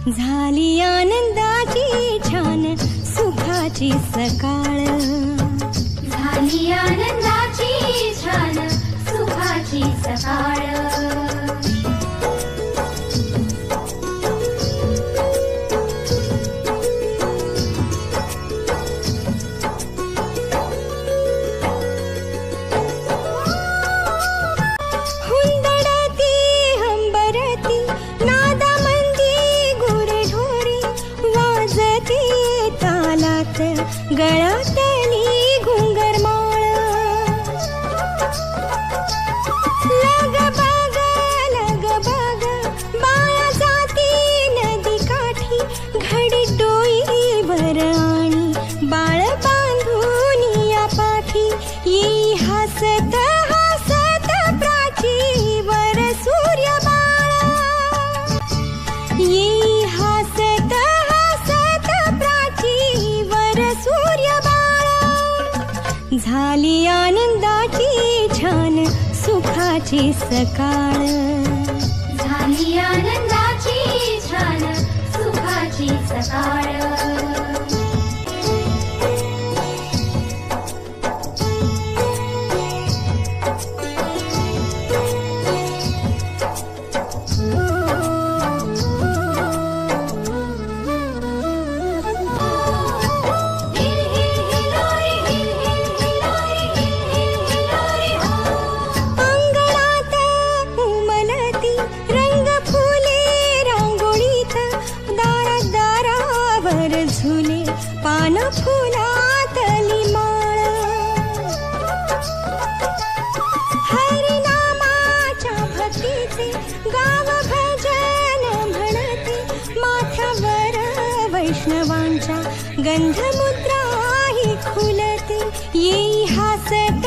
झाली आनंदाची छान सुखाची सकाळ, झाली आनंदाची छान सुखाची सकाळ. हुंदडती हंबरती नादामंदी गुरेढोरे, वाजती तालात गळ्यातली घुंगरमाळ. लग बग बाया जाती नदी काठी, घडी डोईवर आणि बाळ बांधून या पाठी. येई हसत हसत प्राचीवर सूर्य बाळा, येई हसत हसत प्राचीवर सूर्य बाळा. झाली आनंदाची छान सुखाची सकाळ, झाली आनंदाची छान सुखाची सकाळ. अंगणात उमलती रंग फुले रांगोळीत, दारात दारावर झुले पान फुलातली माळ. हरिनामाच्या भक्तीचे गाव भजन म्हणते, माथ्यावर वैष्णवांच्या गंधमुद्रा ही खुलते. येई हसत